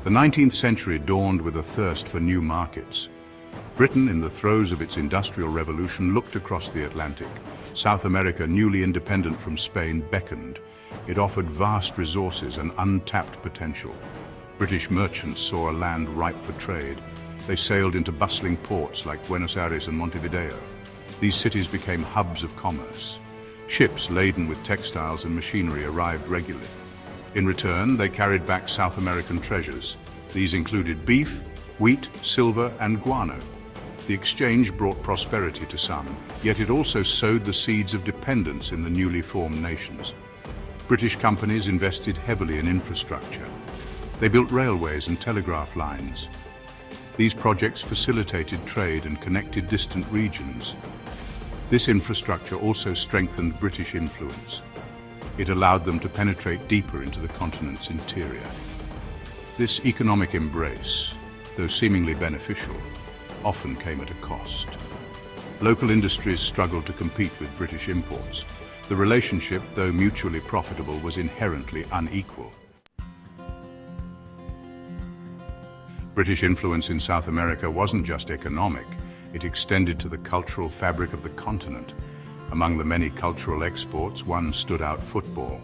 The 19th century dawned with a thirst for new markets. Britain, in the throes of its industrial revolution, looked across the Atlantic. South America, newly independent from Spain, beckoned. It offered vast resources and untapped potential. British merchants saw a land ripe for trade. They sailed into bustling ports like Buenos Aires and Montevideo. These cities became hubs of commerce. Ships laden with textiles and machinery arrived regularly. In return, they carried back South American treasures. These included beef, wheat, silver, and guano. The exchange brought prosperity to some, yet it also sowed the seeds of dependence in the newly formed nations. British companies invested heavily in infrastructure. They built railways and telegraph lines. These projects facilitated trade and connected distant regions. This infrastructure also strengthened British influence. It allowed them to penetrate deeper into the continent's interior. This economic embrace, though seemingly beneficial, often came at a cost. Local industries struggled to compete with British imports. The relationship, though mutually profitable, was inherently unequal. British influence in South America wasn't just economic, it extended to the cultural fabric of the continent. Among the many cultural exports, one stood out: football.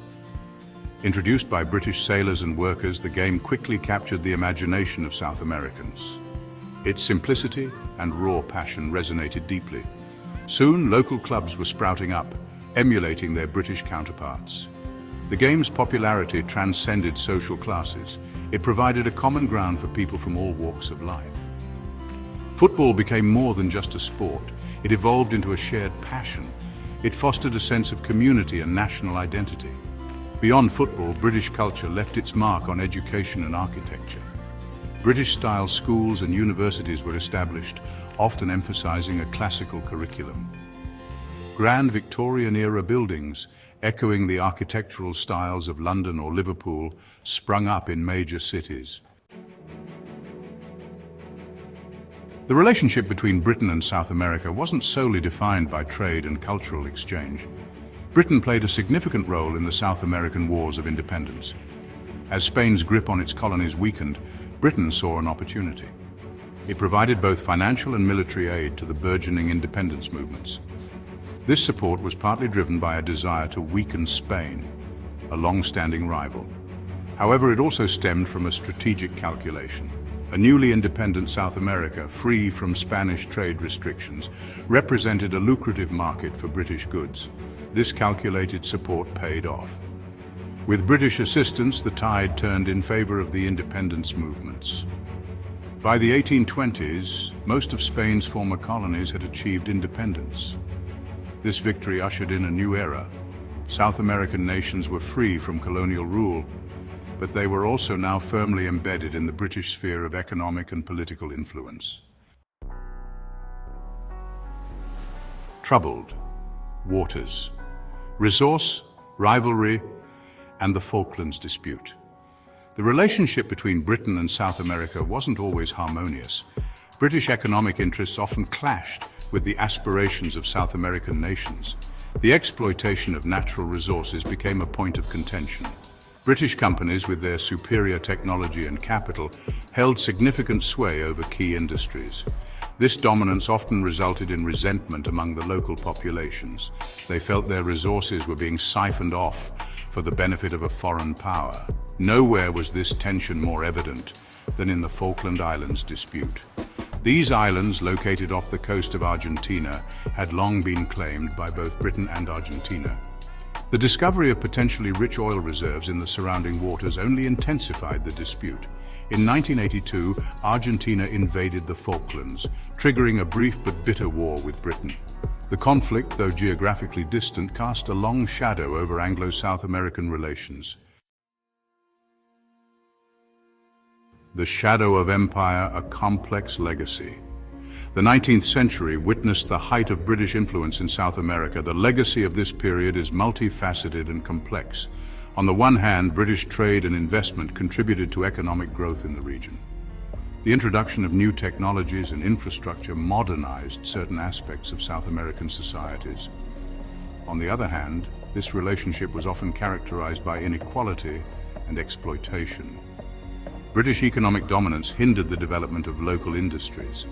Introduced by British sailors and workers, the game quickly captured the imagination of South Americans. Its simplicity and raw passion resonated deeply. Soon, local clubs were sprouting up, emulating their British counterparts. The game's popularity transcended social classes. It provided a common ground for people from all walks of life. Football became more than just a sport. It evolved into a shared passion. It fostered a sense of community and national identity. Beyond football, British culture left its mark on education and architecture. British-style schools and universities were established, often emphasizing a classical curriculum. Grand Victorian-era buildings, echoing the architectural styles of London or Liverpool, sprung up in major cities. The relationship between Britain and South America wasn't solely defined by trade and cultural exchange. Britain played a significant role in the South American Wars of Independence. As Spain's grip on its colonies weakened, Britain saw an opportunity. It provided both financial and military aid to the burgeoning independence movements. This support was partly driven by a desire to weaken Spain, a long-standing rival. However, it also stemmed from a strategic calculation. A newly independent South America, free from Spanish trade restrictions, represented a lucrative market for British goods. This calculated support paid off. With British assistance, the tide turned in favor of the independence movements. By the 1820s, most of Spain's former colonies had achieved independence. This victory ushered in a new era. South American nations were free from colonial rule, but they were also now firmly embedded in the British sphere of economic and political influence. Troubled waters, resource, rivalry, and the Falklands dispute. The relationship between Britain and South America wasn't always harmonious. British economic interests often clashed with the aspirations of South American nations. The exploitation of natural resources became a point of contention. British companies, with their superior technology and capital, held significant sway over key industries. This dominance often resulted in resentment among the local populations. They felt their resources were being siphoned off for the benefit of a foreign power. Nowhere was this tension more evident than in the Falkland Islands dispute. These islands, located off the coast of Argentina, had long been claimed by both Britain and Argentina. The discovery of potentially rich oil reserves in the surrounding waters only intensified the dispute. In 1982, Argentina invaded the Falklands, triggering a brief but bitter war with Britain. The conflict, though geographically distant, cast a long shadow over Anglo-South American relations. The shadow of empire, a complex legacy. The 19th century witnessed the height of British influence in South America. The legacy of this period is multifaceted and complex. On the one hand, British trade and investment contributed to economic growth in the region. The introduction of new technologies and infrastructure modernized certain aspects of South American societies. On the other hand, this relationship was often characterized by inequality and exploitation. British economic dominance hindered the development of local industries.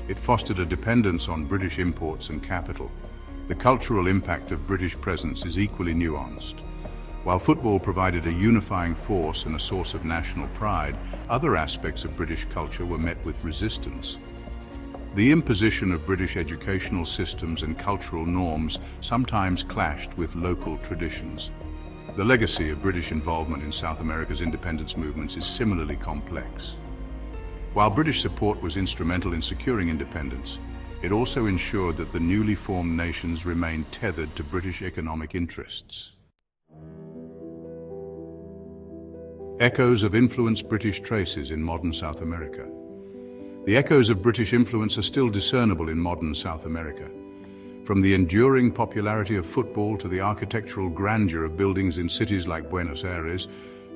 It fostered a dependence on British imports and capital. The cultural impact of British presence is equally nuanced. While football provided a unifying force and a source of national pride, other aspects of British culture were met with resistance. The imposition of British educational systems and cultural norms sometimes clashed with local traditions. The legacy of British involvement in South America's independence movements is similarly complex. While British support was instrumental in securing independence, it also ensured that the newly formed nations remained tethered to British economic interests. Echoes of influence British traces in modern South America. The echoes of British influence are still discernible in modern South America. From the enduring popularity of football to the architectural grandeur of buildings in cities like Buenos Aires,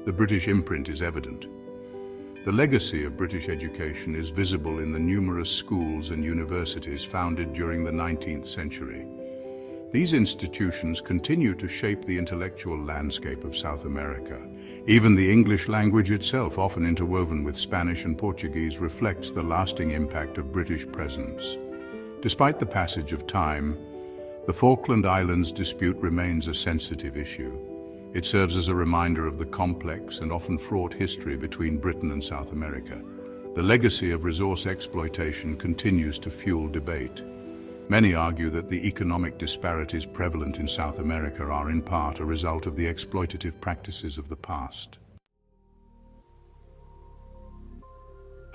the British imprint is evident. The legacy of British education is visible in the numerous schools and universities founded during the 19th century. These institutions continue to shape the intellectual landscape of South America. Even the English language itself, often interwoven with Spanish and Portuguese, reflects the lasting impact of British presence. Despite the passage of time, the Falkland Islands dispute remains a sensitive issue. It serves as a reminder of the complex and often fraught history between Britain and South America. The legacy of resource exploitation continues to fuel debate. Many argue that the economic disparities prevalent in South America are in part a result of the exploitative practices of the past.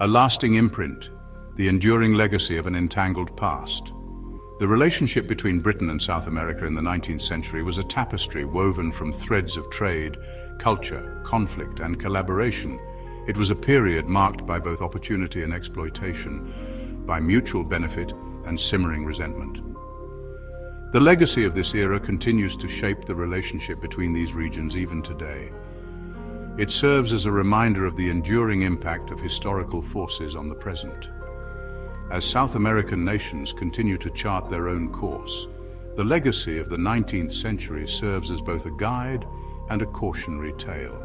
A lasting imprint, the enduring legacy of an entangled past. The relationship between Britain and South America in the 19th century was a tapestry woven from threads of trade, culture, conflict, and collaboration. It was a period marked by both opportunity and exploitation, by mutual benefit and simmering resentment. The legacy of this era continues to shape the relationship between these regions even today. It serves as a reminder of the enduring impact of historical forces on the present. As South American nations continue to chart their own course, the legacy of the 19th century serves as both a guide and a cautionary tale.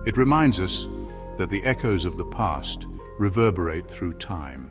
It reminds us that the echoes of the past reverberate through time.